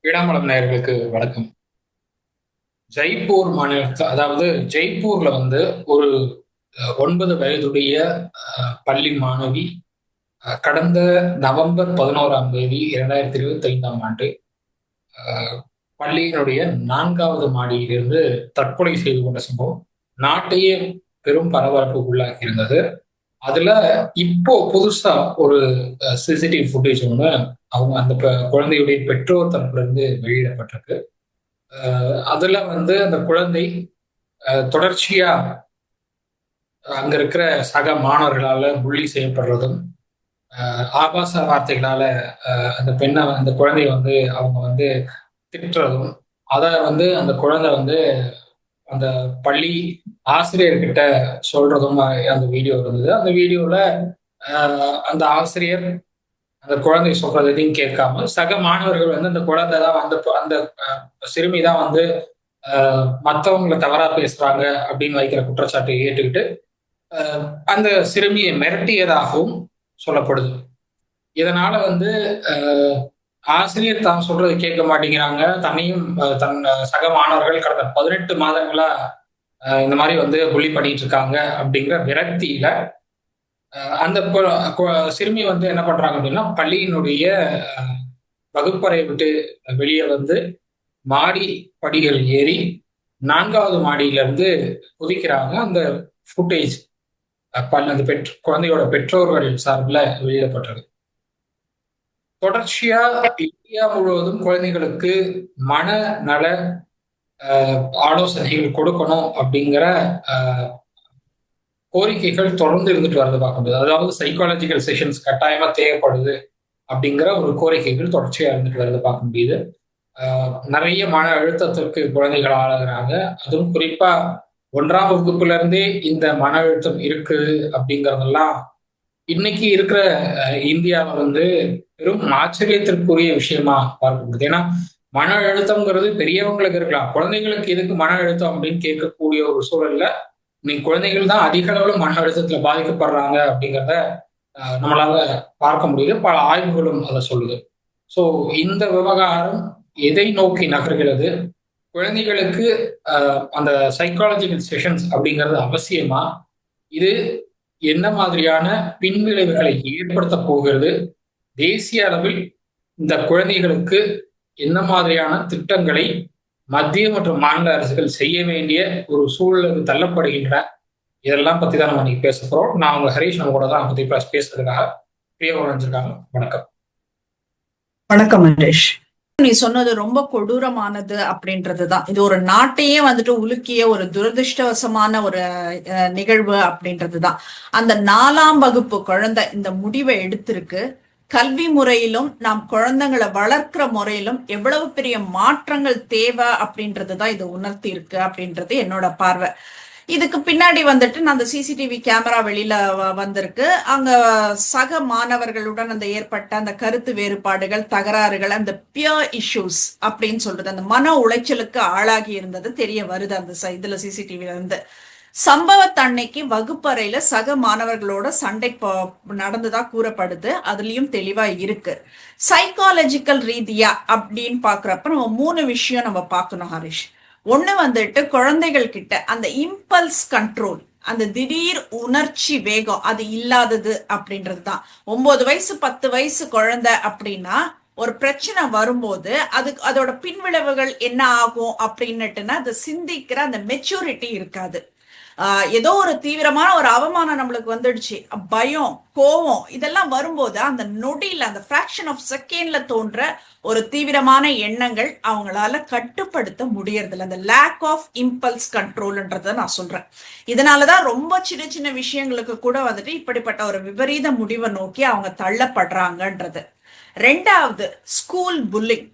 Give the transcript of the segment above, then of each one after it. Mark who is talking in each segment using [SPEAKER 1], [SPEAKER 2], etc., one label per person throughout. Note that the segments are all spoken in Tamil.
[SPEAKER 1] இடமலம் நேயர்களுக்கு வணக்கம். ஜெய்ப்பூர் மாநிலத்தில், அதாவது ஜெய்ப்பூர்ல வந்து ஒரு 9 வயதுடைய பள்ளி மாணவி கடந்த நவம்பர் 11ஆம் தேதி 2025ஆம் ஆண்டு பள்ளியினுடைய 4வது மாடியிலிருந்து தற்கொலை செய்து கொண்ட சம்பவம் நாட்டையே பெரும் பரபரப்புக்கு உள்ளாகி இருந்தது. அதுல இப்போ புதுசா ஒரு சிசிடிவி ஃபுட்டேஜ் ஒண்ணு அவங்க அந்த குழந்தையுடைய பெற்றோர் தரப்புல இருந்து வெளியிடப்பட்டிருக்கு. அதுல வந்து அந்த குழந்தை தொடர்ச்சியா அங்க இருக்கிற சக மாணவர்களால புள்ளி செய்யப்படுறதும், ஆபாச வார்த்தைகளால அந்த பெண்ணை அந்த குழந்தைய வந்து அவங்க வந்து திட்டுறதும், அத வந்து அந்த குழந்தை வந்து அந்த பள்ளி ஆசிரியர்கிட்ட சொல்றதும் அந்த வீடியோ இருந்தது. அந்த வீடியோல அந்த ஆசிரியர் அந்த குழந்தை சொல்றது எதையும் கேட்காம சக மாணவர்கள் வந்து அந்த குழந்தை தான் வந்து அந்த சிறுமி தான் வந்து மற்றவங்களை தவறா பேசுறாங்க அப்படின்னு வைக்கிற குற்றச்சாட்டை ஏற்றுக்கிட்டு அந்த சிறுமியை மிரட்டியதாகவும் சொல்லப்படுது. இதனால வந்து ஆசிரியர் தான் சொல்றது கேட்க மாட்டேங்கிறாங்க, தன்னையும் தன் சக மாணவர்கள் கடந்த 18 மாதங்களா இந்த மாதிரி வந்து புள்ளி பண்ணிட்டு இருக்காங்க அப்படிங்கிற விரக்தியில அந்த சிறுமி வந்து என்ன பண்றாங்க அப்படின்னா பள்ளியினுடைய வகுப்பறை விட்டு வெளியே வந்து மாடி படிகள் ஏறி 4வது மாடியில இருந்து குதிக்கிறாங்க. அந்த ஃபுட்டேஜ் அந்த குழந்தையோட பெற்றோர்கள் சார்பில் வெளியிடப்பட்டது. தொடர்ச்சியா இந்தியா முழுவதும் குழந்தைகளுக்கு மனநல ஆலோசனைகள் கொடுக்கணும் அப்படிங்கிற கோரிக்கைகள் தொடர்ந்து இருந்துட்டு வரது பார்க்க முடியாது. அதாவது சைக்காலஜிக்கல் செஷன்ஸ் கட்டாயமா தேவைப்படுது அப்படிங்கிற ஒரு கோரிக்கைகள் தொடர்ச்சியா இருந்துட்டு வரது பார்க்க முடியுது. நிறைய மன அழுத்தத்திற்கு குழந்தைகள் ஆளாகிறாங்க. அதுவும் குறிப்பா 1ஆம் வகுப்புல இருந்தே இந்த மன அழுத்தம் இருக்கு அப்படிங்கறதெல்லாம் இன்னைக்கு இருக்கிற இந்தியாவை வந்து பெரும் ஆச்சரியத்திற்குரிய விஷயமா பார்க்க முடியுது. ஏன்னா மன அழுத்தம்ங்கிறது பெரியவங்களுக்கு இருக்கலாம், குழந்தைகளுக்கு எதுக்கு மன அழுத்தம் அப்படின்னு கேட்கக்கூடிய ஒரு சூழல்ல இன்னைக்கு குழந்தைகள் தான் அதிக அளவுல மன அழுத்தத்துல பாதிக்கப்படுறாங்க அப்படிங்கிறத நம்மளால பார்க்க முடியுது. பல ஆய்வுகளும் அதை சொல்லுது. ஸோ இந்த விவகாரம் எதை நோக்கி நகர்கிறது? குழந்தைகளுக்கு அந்த சைக்காலஜிக்கல் செஷன்ஸ் அப்படிங்கிறது அவசியமா? இது என்ன மாதிரியான பின்விளைவுகளை ஏற்படுத்த போகிறது? தேசிய அளவில் இந்த குழந்தைகளுக்கு என்ன மாதிரியான திட்டங்களை மத்திய மற்றும் மாநில அரசுகள் செய்ய வேண்டிய ஒரு சூழலுக்கு தள்ளப்படுகின்ற, இதெல்லாம் பத்தி தான் நம்ம இன்னைக்கு பேச போறோம். நான் உங்க ஹரீஷ், நம்ம கூட தான் பத்தி பேசுறதுக்காக பிரியா வரைஞ்சிருக்காங்க. வணக்கம்.
[SPEAKER 2] வணக்கம் மகேஷ். நீ சொன்னது ரொம்ப கொடூரமானது அப்படின்றதுதான். இது ஒரு நாட்டையே வந்துட்டு உலுக்கிய ஒரு துரதிருஷ்டவசமான ஒரு நிகழ்வு அப்படின்றதுதான். அந்த 4ஆம் வகுப்பு குழந்தை இந்த முடிவை எடுத்திருக்கு. கல்வி முறையிலும் நாம் குழந்தைங்களை வளர்க்கிற முறையிலும் எவ்வளவு பெரிய மாற்றங்கள் தேவை அப்படின்றதுதான் இது உணர்த்தி இருக்கு அப்படின்றது என்னோட பார்வை. இதுக்கு பின்னாடி வந்துட்டு நான் அந்த சிசிடிவி கேமரா வெளியில வந்திருக்கு. அங்க சக மாணவர்களுடன் அந்த ஏற்பட்ட அந்த கருத்து வேறுபாடுகள், தகராறுகள், அந்த பியர் இஷ்யூஸ் அப்படின்னு சொல்றது, அந்த மன உளைச்சலுக்கு ஆளாகி இருந்தது தெரிய வருது அந்த இதுல சிசிடிவில இருந்து. சம்பவத்தன்னைக்கு வகுப்பறையில சக மாணவர்களோட சண்டை நடந்ததா கூறப்படுது. அதுலயும் தெளிவா இருக்கு. சைக்காலஜிக்கல் ரீதியா அப்படின்னு பாக்குறப்ப நம்ம 3 விஷயம் நம்ம பார்க்கணும் ஹரிஷ். ஒண்ணு வந்துட்டு குழந்தைகள் கிட்ட அந்த இம்பல்ஸ் கண்ட்ரோல், அந்த திடீர் உணர்ச்சி வேகம் அது இல்லாதது அப்படின்றது தான். 9 வயசு 10 வயசு குழந்தை அப்படின்னா ஒரு பிரச்சனை வரும்போது அதோட பின்விளைவுகள் என்ன ஆகும் அப்படின்னுட்டுன்னா அதை சிந்திக்கிற அந்த மெச்சூரிட்டி இருக்காது. ஏதோ ஒரு தீவிரமான ஒரு அவமானம் நம்மளுக்கு வந்துடுச்சு, பயம், கோவம் இதெல்லாம் வரும்போது அந்த நொடியில அந்த ஃபிராக்ஷன் ஆஃப் செகண்ட்ல தோன்ற ஒரு தீவிரமான எண்ணங்கள் அவங்களால கட்டுப்படுத்த முடியறதில்ல. அந்த லேக் ஆஃப் இம்பல்ஸ் கண்ட்ரோல்ன்றத நான் சொல்றேன். இதனாலதான் ரொம்ப சின்ன சின்ன விஷயங்களுக்கு கூட வந்துட்டு இப்படிப்பட்ட ஒரு விபரீத முடிவை நோக்கி அவங்க தள்ளப்படுறாங்கன்றது. 2வது ஸ்கூல் புல்லிங்.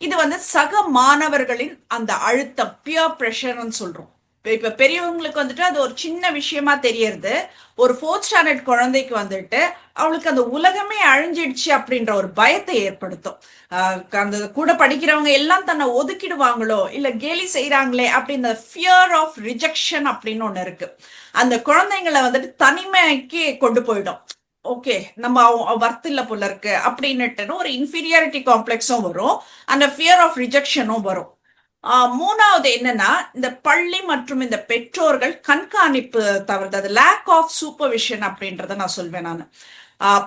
[SPEAKER 2] இது வந்து சக மாணவர்களின் அந்த அழுத்தம், பியர் பிரஷர்னு சொல்றோம். இப்ப பெரியவங்களுக்கு வந்துட்டு அது ஒரு சின்ன விஷயமா தெரியறது. ஒரு 4th ஸ்டாண்டர்ட் குழந்தைக்கு வந்துட்டு அவளுக்கு அந்த உலகமே அழிஞ்சிடுச்சு அப்படின்ற ஒரு பயத்தை ஏற்படுத்தும். அந்த கூட படிக்கிறவங்க எல்லாம் தன்னை ஒதுக்கிடுவாங்களோ இல்ல கேலி செய்யறாங்களே அப்படின்னு ஃபியர் ஆஃப் ரிஜெக்ஷன் அப்படின்னு ஒண்ணு இருக்கு. அந்த குழந்தைங்களை வந்துட்டு தனிமைக்கு கொண்டு போயிடும். ஓகே நம்ம வர்த் இல்ல போல இருக்கு அப்படின்னுட்டு ஒரு இன்ஃபீரியாரிட்டி காம்ப்ளெக்ஸும் வரும், அந்த ஃபியர் ஆஃப் ரிஜெக்ஷனும் வரும். மூணாவது என்னன்னா, இந்த பள்ளி மற்றும் இந்த பெற்றோர்கள் கண்காணிப்பு தவறுது, லேக் ஆஃப் சூப்பர்விஷன் அப்படின்றத நான் சொல்வேன் நான்.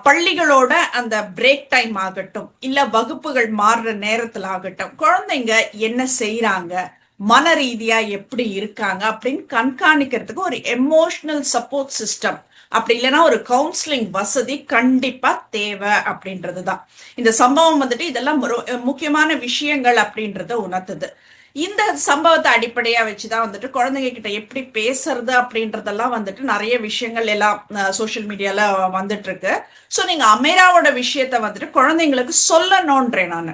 [SPEAKER 2] பள்ளிகளோட அந்த பிரேக் டைம் ஆகட்டும், இல்ல வகுப்புகள் மாறுற நேரத்துல ஆகட்டும், குழந்தைங்க என்ன செய்யறாங்க, மன ரீதியா எப்படி இருக்காங்க அப்படின்னு கண்காணிக்கிறதுக்கு ஒரு எமோஷனல் சப்போர்ட் சிஸ்டம், அப்படி இல்லைன்னா ஒரு கவுன்சிலிங் வசதி கண்டிப்பா தேவை அப்படின்றதுதான். இந்த சம்பவம் வந்துட்டு இதெல்லாம் முக்கியமான விஷயங்கள் அப்படின்றத உணர்த்துது. இந்த சம்பவத்தை அடிப்படையா வச்சுதான் வந்துட்டு குழந்தைங்க கிட்ட எப்படி பேசுறது அப்படின்றதெல்லாம் வந்துட்டு நிறைய விஷயங்கள் எல்லாம் சோசியல் மீடியால வந்துட்டு இருக்கு. ஸோ நீங்க அமேராவோட விஷயத்த வந்துட்டு குழந்தைங்களுக்கு சொல்லணும்ன்றேன் நான்.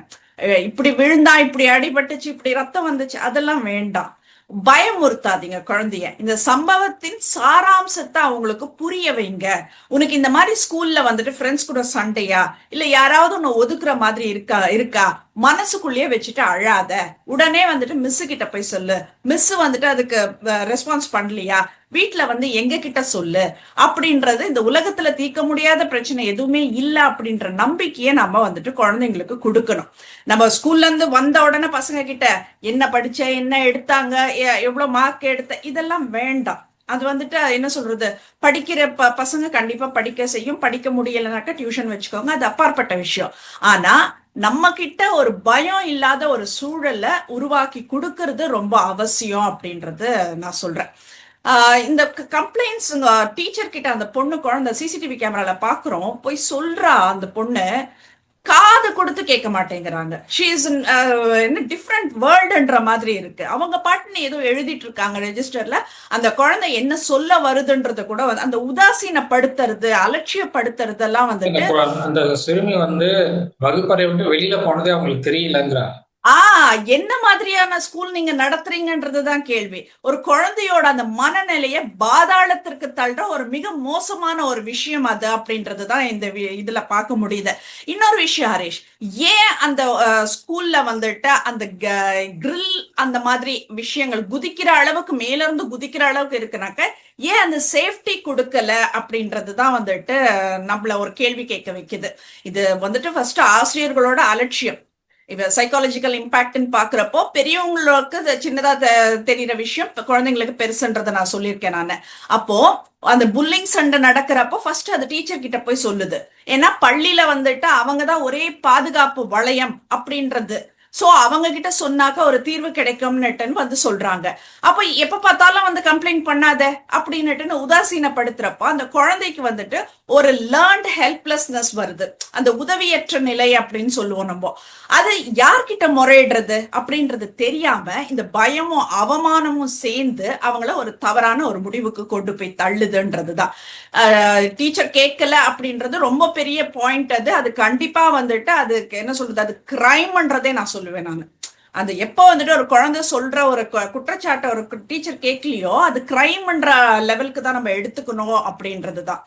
[SPEAKER 2] இப்படி விழுந்தா, இப்படி அடிபட்டுச்சு, இப்படி ரத்தம் வந்துச்சு, அதெல்லாம் வேண்டாம். பயமுறுத்தாதீங்க குழந்தைய. இந்த சம்பவத்தின் சாராம்சத்தை அவங்களுக்கு புரிய வைங்க. உனக்கு இந்த மாதிரி ஸ்கூல்ல வந்துட்டு ஃப்ரெண்ட்ஸ் கூட சண்டையா, இல்ல யாராவது உன்னை ஒதுக்குற மாதிரி இருக்கா மனசுக்குள்ளேயே வச்சுட்டு அழாத. உடனே வந்துட்டு மிஸ் கிட்ட போய் சொல்லு. மிஸ் வந்துட்டு அதுக்கு ரெஸ்பான்ஸ் பண்ணலையா, வீட்டுல வந்து எங்க கிட்ட சொல்லு. அப்படின்றது இந்த உலகத்துல தீர்க்க முடியாத பிரச்சனை எதுவுமே இல்லை அப்படின்ற நம்பிக்கையை நம்ம வந்துட்டு குழந்தைங்களுக்கு கொடுக்கணும். நம்ம ஸ்கூல்ல இருந்து வந்த உடனே பசங்க கிட்ட என்ன படிச்ச, என்ன எடுத்தாங்க, எவ்வளவு மார்க் எடுத்த, இதெல்லாம் வேண்டாம். அது வந்துட்டு என்ன சொல்றது, படிக்கிற பசங்க கண்டிப்பா படிக்க செய்யும், படிக்க முடியலனாக்கா டியூஷன் வச்சுக்கோங்க, அது அப்பாற்பட்ட விஷயம். ஆனா நம்ம கிட்ட ஒரு பயம் இல்லாத ஒரு சூழலை உருவாக்கி கொடுக்கறது ரொம்ப அவசியம் அப்படின்றது நான் சொல்றேன். இந்த கம்ப்ளைண்ட்ஸ் டீச்சர் கிட்ட அந்த பொண்ணு குழந்தை சிசிடிவி கேமரால பாக்குறோம், போய் சொல்றா அந்த பொண்ணு, காது கொடுத்து கேட்க மாட்டேங்கிறாங்க. ஷீ இஸ் என்ன டிஃப்ரெண்ட் வேர்ல்டுன்ற மாதிரி இருக்கு. அவங்க பாட்டுன்னு ஏதோ எழுதிட்டு இருக்காங்க ரெஜிஸ்டர்ல. அந்த குழந்தை என்ன சொல்ல வருதுன்றத கூட அந்த உதாசீனப்படுத்துறது, அலட்சியப்படுத்துறது எல்லாம் வந்துட்டு
[SPEAKER 1] அந்த சிறுமி வந்து வகுப்பறை விட்டு வெளியில போனதே அவங்களுக்கு தெரியலங்கிறாங்க.
[SPEAKER 2] என்ன மாதிரியான ஸ்கூல் நீங்க நடத்துறீங்கன்றதுதான் கேள்வி. ஒரு குழந்தையோட அந்த மனநிலைய பாதாளத்திற்கு தள்ளுற ஒரு மிக மோசமான ஒரு விஷயம் அது அப்படின்றதுதான் இந்த இதுல பார்க்க முடியுது. இன்னொரு விஷயம் ஹரிஷ், ஏன் அந்த ஸ்கூல்ல வந்துட்டு அந்த கிரில் அந்த மாதிரி விஷயங்கள் குதிக்கிற அளவுக்கு, மேல இருந்து குதிக்கிற அளவுக்கு இருக்குனாக்க, ஏன் அந்த சேஃப்டி கொடுக்கல அப்படின்றதுதான் வந்துட்டு நம்மள ஒரு கேள்வி கேட்க வைக்குது. இது வந்துட்டு ஃபர்ஸ்ட் ஆசிரியர்களோட அலட்சியம். இப்ப சைக்காலஜிக்கல் இம்பாக்ட்னு பாக்குறப்போ பெரியவங்களுக்கு சின்னதா தெரியுற விஷயம் குழந்தைங்களுக்கு பெருசுன்றதை நான் சொல்லியிருக்கேன் நானு. அப்போ அந்த புல்லிங் சண்டை நடக்கிறப்போ ஃபர்ஸ்ட் அது டீச்சர் கிட்ட போய் சொல்லுது. ஏன்னா பள்ளியில வந்துட்டு அவங்கதான் ஒரே பாதுகாப்பு வளையம் அப்படின்றது. சோ அவங்க கிட்ட சொன்னாக்க ஒரு தீர்வு கிடைக்கும்னுட்டுன்னு வந்து சொல்றாங்க. அப்ப எப்ப பார்த்தாலும் வந்து கம்ப்ளைண்ட் பண்ணாத அப்படின்னுட்டு உதாசீனப்படுத்துறப்ப அந்த குழந்தைக்கு வந்துட்டு ஒரு லேர்ன்ட் ஹெல்ப்லெஸ்னஸ் வருது, அந்த உதவியற்ற நிலை அப்படின்னு சொல்லுவோம் நம்ம. அது யார்கிட்ட முறையிடுறது அப்படின்றது தெரியாம இந்த பயமும் அவமானமும் சேர்ந்து அவங்கள ஒரு தவறான ஒரு முடிவுக்கு கொண்டு போய் தள்ளுதுன்றதுதான். டீச்சர் கேட்கல அப்படின்றது ரொம்ப பெரிய பாயிண்ட். அது கண்டிப்பா வந்துட்டு அதுக்கு என்ன சொல்றது, அது கிரைம்ன்றதே நான் சொல்லுவேன் நான். அந்த எப்போ வந்துட்டு ஒரு குழந்தை சொல்ற ஒரு குற்றச்சாட்டை ஒரு டீச்சர் கேட்கலையோ, அது கிரைம்ன்ற லெவலுக்கு தான் நம்ம எடுத்துக்கணும் அப்படின்றதுதான்.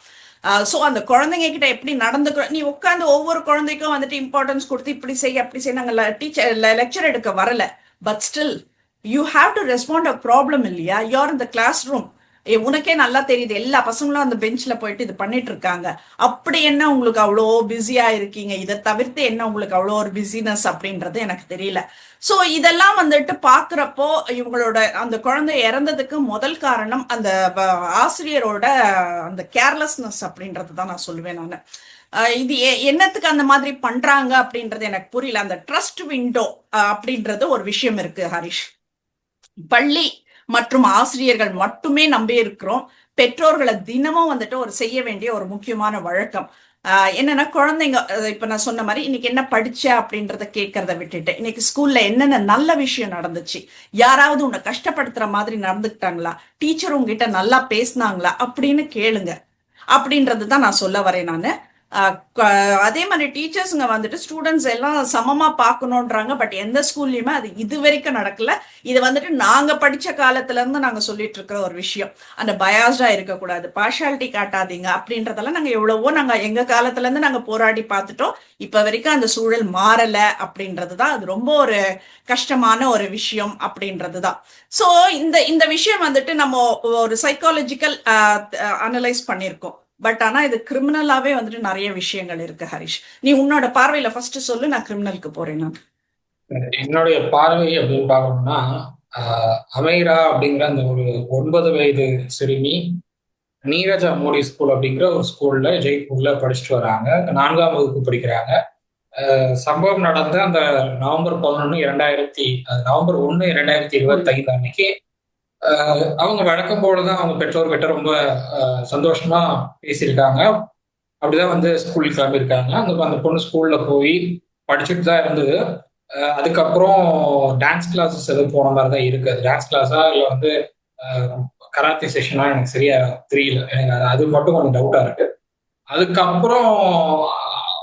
[SPEAKER 2] சோ அந்த குழந்தைங்க கிட்ட எப்படி நடந்துக்கிறோம், நீ உட்காந்து ஒவ்வொரு குழந்தைக்கும் வந்துட்டு இம்பார்ட்டன்ஸ் கொடுத்து இப்படி செய்ய அப்படி செய்ய, நாங்க டீச்சர் லெக்சர் எடுக்க வரல, but still you have to respond a problem இல்லையா? யூஆர் இன் த கிளாஸ் ரூம். உனக்கே நல்லா தெரியுது எல்லா பசங்களும் அந்த பெஞ்ச்ல போயிட்டு இது பண்ணிட்டு இருக்காங்க. அப்படி என்ன உங்களுக்கு அவ்வளோ பிஸியா இருக்கீங்க? இதை தவிர்த்து என்ன உங்களுக்கு அவ்வளோ ஒரு பிஸினஸ் அப்படின்றது எனக்கு தெரியல. சோ இதெல்லாம் வந்துட்டு பாக்குறப்போ இவங்களோட அந்த குழந்தை இறந்ததுக்கு முதல் காரணம் அந்த ஆசிரியரோட அந்த கேர்லெஸ்னஸ் அப்படின்றது தான் நான் சொல்லுவேன் நான். இது என்னத்துக்கு அந்த மாதிரி பண்றாங்க அப்படின்றது எனக்கு புரியல. அந்த ட்ரஸ்ட் விண்டோ அப்படின்றது ஒரு விஷயம் இருக்கு ஹரிஷ். பள்ளி மற்றும் ஆசிரியர்கள் மட்டுமே நம்பி இருக்கிறோம். பெற்றோர்களை தினமும் வந்துட்டு ஒரு செய்ய வேண்டிய ஒரு முக்கியமான வழக்கம் என்னன்னா, குழந்தைங்க இப்ப நான் சொன்ன மாதிரி இன்னைக்கு என்ன படிச்ச அப்படின்றத கேட்கறத விட்டுட்டு, இன்னைக்கு ஸ்கூல்ல என்னென்ன நல்ல விஷயம் நடந்துச்சு, யாராவது உன்னை கஷ்டப்படுத்துற மாதிரி நடந்துக்கிட்டாங்களா, டீச்சர் உங்ககிட்ட நல்லா பேசினாங்களா அப்படின்னு கேளுங்க அப்படின்றதுதான் நான் சொல்ல வரேன் நானு. அதே மாதிரி டீச்சர்ஸுங்க வந்துட்டு ஸ்டூடெண்ட்ஸ் எல்லாம் சமமா பார்க்கணுன்றாங்க. பட் எந்த ஸ்கூல்லையுமே அது இது வரைக்கும் நடக்கல. இது வந்துட்டு நாங்க படிச்ச காலத்துல இருந்து நாங்க சொல்லிட்டு இருக்கிற ஒரு விஷயம். அந்த பயாஸ்டா இருக்கக்கூடாது, பார்ஷாலிட்டி காட்டாதீங்க அப்படின்றதெல்லாம் நாங்க எவ்வளவோ நாங்க எங்க காலத்துல இருந்து நாங்க போராடி பார்த்துட்டோம். இப்ப வரைக்கும் அந்த சூழல் மாறல அப்படின்றதுதான் அது ரொம்ப ஒரு கஷ்டமான ஒரு விஷயம் அப்படின்றதுதான். சோ இந்த விஷயம் வந்துட்டு நம்ம ஒரு சைக்காலஜிக்கல் அனலைஸ் பண்ணியிருக்கோம். பட் ஆனா இது கிரிமினலாவே வந்துட்டு நிறைய விஷயங்கள் இருக்கு. ஹரிஷ், நீ உன்னோட பார்வையில ஃபர்ஸ்ட் சொல்லு, நான் கிரிமினலுக்கு போறேன். நான்
[SPEAKER 1] என்னுடைய பார்வை அப்படின்னு பார்க்கணும்னா, அமைரா அப்படிங்கிற அந்த ஒரு 9 வயது சிறுமி நீரஜா மோடி ஸ்கூல் அப்படிங்கிற ஒரு ஸ்கூல்ல ஜெய்ப்பூர்ல படிச்சுட்டு வராங்க. 4ஆம் வகுப்பு படிக்கிறாங்க. சம்பவம் நடந்த அந்த நவம்பர் 1 2025 அன்னைக்கு அவங்க வழக்கம் போலதான் அவங்க பெற்றோர்கிட்ட ரொம்ப சந்தோஷமா பேசியிருக்காங்க. அப்படிதான் வந்து ஸ்கூலுக்கு கிளம்பியிருக்காங்க. அந்த பொண்ணு ஸ்கூல்ல போய் படிச்சுட்டு தான் இருந்தது. அதுக்கப்புறம் டான்ஸ் கிளாஸஸ் எதுவும் போன மாதிரி தான் இருக்கு. அது டான்ஸ் கிளாஸா இல்லை வந்து கராத்தே செஷனா எனக்கு சரியா தெரியல. எனக்கு அது மட்டும் கொஞ்சம் டவுட்டா இருக்கு. அதுக்கப்புறம்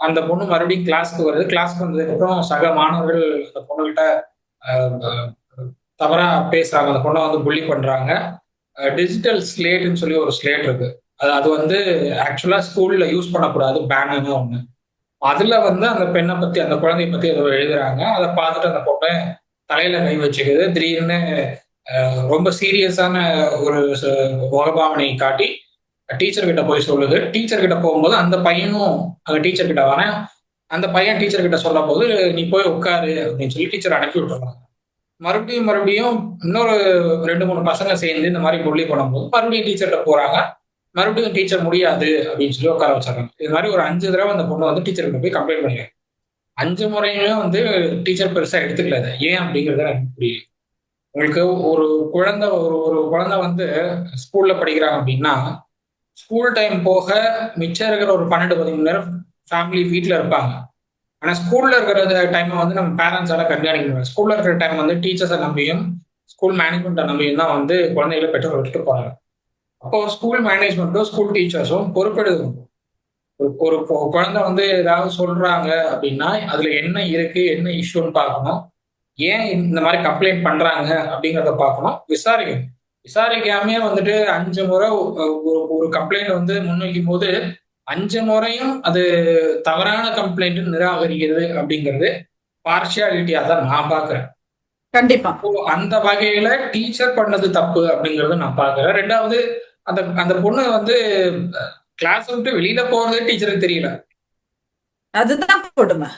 [SPEAKER 1] அந்த பொண்ணு மறுபடியும் கிளாஸ்க்கு வருது. கிளாஸ்க்கு வந்ததுக்கப்புறம் சக மாணவர்கள் அந்த பொண்ணுகிட்ட தவறா பேசுறாங்க. அந்த பொண்ணை வந்து புள்ளி பண்றாங்க. டிஜிட்டல் ஸ்லேட்னு சொல்லி ஒரு ஸ்லேட் இருக்கு. அது வந்து ஆக்சுவலா ஸ்கூல்ல யூஸ் பண்ணக்கூடாது, பேன்னு ஒண்ணு. அதுல வந்து அந்த பெண்ணை பத்தி, அந்த குழந்தைய பத்தி ஏதோ எழுதுறாங்க. அதை பார்த்துட்டு அந்த பொண்ணு தலையில கை வச்சுக்குது. திடீர்னு ரொம்ப சீரியஸான ஒரு முகபாவனை காட்டி டீச்சர் கிட்ட போய் சொல்லுது. டீச்சர் கிட்ட போகும்போது அந்த பையனும் அந்த டீச்சர் கிட்ட வரேன். அந்த பையன் டீச்சர் கிட்ட சொல்ல போது, நீ போய் உட்காரு அப்படின்னு சொல்லி டீச்சர் அனுப்பி விட்டுறாங்க. மறுபடியும் இன்னொரு 2-3 பசங்க சேர்ந்து இந்த மாதிரி புள்ளி பண்ணும்போது மறுபடியும் டீச்சர்கிட்ட போறாங்க. மறுபடியும் டீச்சர் முடியாது அப்படின்னு சொல்லி உட்கார வச்சிடறாங்க. இது மாதிரி ஒரு 5 தடவை அந்த பொண்ணு வந்து டீச்சர் கிட்ட போய் கம்ப்ளைண்ட் பண்ணிடுறாங்க. 5 முறையுமே வந்து டீச்சர் பெருசா எடுத்துக்கல. ஏன் அப்படிங்கறத எனக்கு புரியல. உங்களுக்கு ஒரு குழந்தை ஒரு குழந்தை வந்து ஸ்கூல்ல படிக்கிறாங்க அப்படின்னா, ஸ்கூல் டைம் போக மிச்சம் இருக்கிற ஒரு 12-15 மணி நேரம் ஃபேமிலி வீட்டில் இருப்பாங்க. ஆனா ஸ்கூல்ல இருக்கிற டைம் வந்து நம்ம பேரண்ட்ஸால கண்காணிக்க முடியாது. ஸ்கூல்ல இருக்கிற டைம் வந்து டீச்சர்ஸை நம்பியும் ஸ்கூல் மேனேஜ்மெண்ட்டை நம்பியும் தான் வந்து குழந்தைகளை பெற்றோர் விட்டுட்டு போறாங்க. அப்போ ஸ்கூல் மேனேஜ்மெண்ட்டும் ஸ்கூல் டீச்சர்ஸும் பொறுப்பெடுக்கணும். ஒரு குழந்தை வந்து ஏதாவது சொல்றாங்க அப்படின்னா அதுல என்ன இருக்கு, என்ன இஷ்யூன்னு பார்க்கணும். ஏன் இந்த மாதிரி கம்ப்ளைண்ட் பண்றாங்க அப்படிங்கிறத பார்க்கணும். விசாரிக்கணும். விசாரிக்காமே வந்துட்டு 5 முறை ஒரு கம்ப்ளைண்ட் வந்து முன்வைக்கும் போது 5 முறையும் அது தவறான கம்ப்ளைண்ட் நிராகரிக்கிறது அப்படிங்கிறது பார்ஷியாலிட்டியா தான் நான் பாக்குறேன்.
[SPEAKER 2] கண்டிப்பா
[SPEAKER 1] அந்த வகையில டீச்சர் பண்ணது தப்பு அப்படிங்கறத நான் பாக்குறேன். 2வது அந்த அந்த பொண்ணு வந்து கிளாஸ் விட்டு வெளியில போறதே டீச்சருக்கு தெரியல.
[SPEAKER 2] அதுதான் கொடுமை.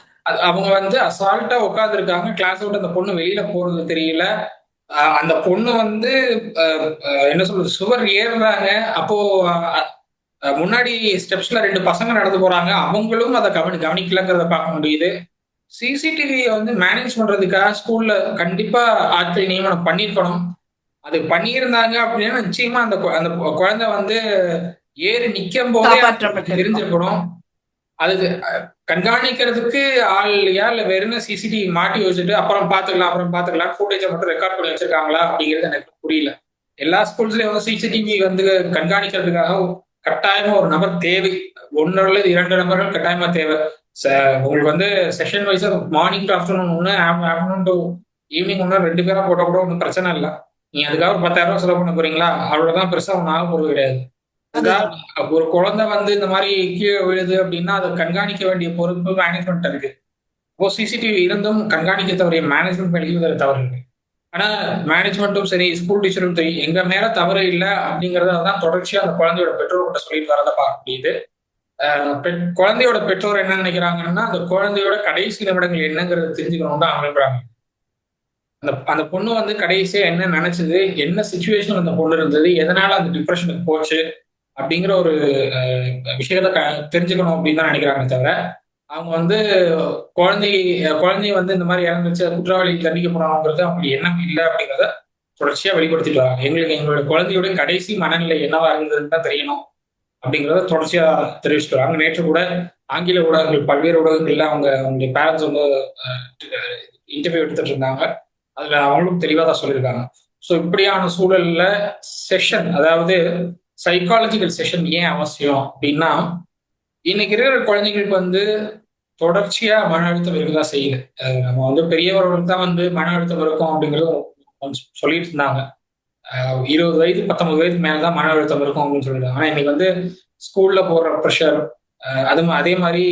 [SPEAKER 1] அவங்க வந்து அசால்ட்டா உட்கார்ந்து இருக்காங்க. கிளாஸ் விட்டு அந்த பொண்ணு வெளியில போறது தெரியல. அந்த பொண்ணு வந்து என்ன சொல்றது, சுவர் ஏறுறாங்க. அப்போ முன்னாடி ஸ்டெப்ஸ்ல 2 பசங்க நடந்து போறாங்க. அவங்களும் அதை கவனிக்கலங்கிறத பார்க்க முடியுது. சிசிடிவியை வந்து மேனேஜ் பண்றதுக்காக ஸ்கூல்ல கண்டிப்பா ஆட்கள் நியமனம் பண்ணிருக்கணும். அது பண்ணியிருந்தாங்க அப்படின்னா நிச்சயமா அந்த அந்த குழந்தை வந்து ஏறி நிக்கும் போதே தெரிஞ்சிருக்கணும். அது கண்காணிக்கிறதுக்கு ஆள் இல்லையா, இல்ல வெறும் சிசிடிவி மாட்டி வச்சுட்டு அப்புறம் பாத்துக்கலாம் ஃபுட்டேஜை மட்டும் ரெக்கார்ட் பண்ணி வச்சிருக்காங்களா அப்படிங்கிறது எனக்கு புரியல. எல்லா ஸ்கூல்ஸ்லயும் வந்து சிசிடிவி வந்து கண்காணிக்கிறதுக்காக கட்டாயமா ஒரு நபர் தேவை. 1 அல்லது 2 நபர்கள் கட்டாயமா தேவை. உங்களுக்கு வந்து செஷன் வைஸா மார்னிங் டு ஆஃப்டர்நூன் ஒன்று, ஆஃப்டர்நூன் டு ஈவினிங் ஒன்று, 2 பேரா போட்டா கூட ஒன்றும் பிரச்சனை இல்லை. நீங்க அதுக்காக 10,000 ரூபாய் செலவு பண்ண போறீங்களா? அவ்வளவுதான், பெருசா ஒன்றும் ஆக போறது கிடையாது. ஒரு குழந்தை வந்து இந்த மாதிரி கீழே விழுது அப்படின்னா அதை கண்காணிக்க வேண்டிய பொறுப்பு மேனேஜ்மெண்ட் இருக்கு. இப்போ சிசிடிவி இருந்தும் கண்காணிக்க தவறிய மேனேஜ்மெண்ட் மேலேயும் தவறு இருக்கு. ஆனா மேனேஜ்மெண்ட்டும் சரி, ஸ்கூல் டீச்சரும் சரி, எங்க மேல தவறு இல்லை அப்படிங்கறத தான் தொடர்ச்சியா அந்த குழந்தையோட பெற்றோர்கிட்ட சொல்லிட்டு வரதை பார்க்க முடியுது. குழந்தையோட பெற்றோர் என்ன நினைக்கிறாங்கன்னா, அந்த குழந்தையோட கடைசி நிமிடங்கள் என்னங்கிறத தெரிஞ்சுக்கணும் தான் விரும்புறாங்க. அந்த பொண்ணு வந்து கடைசியா என்ன நினைச்சது, என்ன சுச்சுவேஷன் அந்த பொண்ணு இருந்தது, எதனால அந்த டிப்ரெஷனுக்கு போச்சு அப்படிங்கிற ஒரு விஷயத்த தெரிஞ்சுக்கணும் அப்படின்னு தான் நினைக்கிறாங்க. தவிர அவங்க வந்து குழந்தைய வந்து இந்த மாதிரி இறந்துச்சு, குற்றவாளி தண்டிக்கப்படணுங்கிறது அவங்களுக்கு எண்ணம் இல்லை அப்படிங்கிறத தொடர்ச்சியா வெளிப்படுத்திட்டு வராங்க. எங்களோட குழந்தையோட கடைசி மனநிலை என்னவா இருந்ததுன்னு தான் தெரியணும் அப்படிங்கிறத தொடர்ச்சியா தெரிவிச்சுட்டு வராங்க. நேற்று கூட ஆங்கில ஊடகங்கள், பல்வேறு ஊடகங்கள்ல அவங்களுடைய பேரண்ட்ஸ் வந்து இன்டர்வியூ எடுத்துட்டு இருந்தாங்க. அதுல அவங்களும் தெளிவா தான் சொல்லியிருக்காங்க. ஸோ இப்படியான சூழல்ல செஷன், அதாவது சைக்காலஜிக்கல் செஷன் ஏன் அவசியம் அப்படின்னா, இன்னைக்கு இருக்கிற குழந்தைங்களுக்கு வந்து தொடர்ச்சியா மன அழுத்தம் இருக்குதான் செய்யுது. நம்ம வந்து பெரியவர்களுக்கு தான் வந்து மன அழுத்தம் இருக்கும் அப்படிங்கிறது சொல்லிட்டு இருந்தாங்க. 20 வயது 19 வயது மேலதான் மன அழுத்தம் இருக்கும் அப்படின்னு சொல்லியிருக்காங்க. ஆனா இன்னைக்கு வந்து ஸ்கூல்ல போடுற ப்ரெஷர், அதே மாதிரி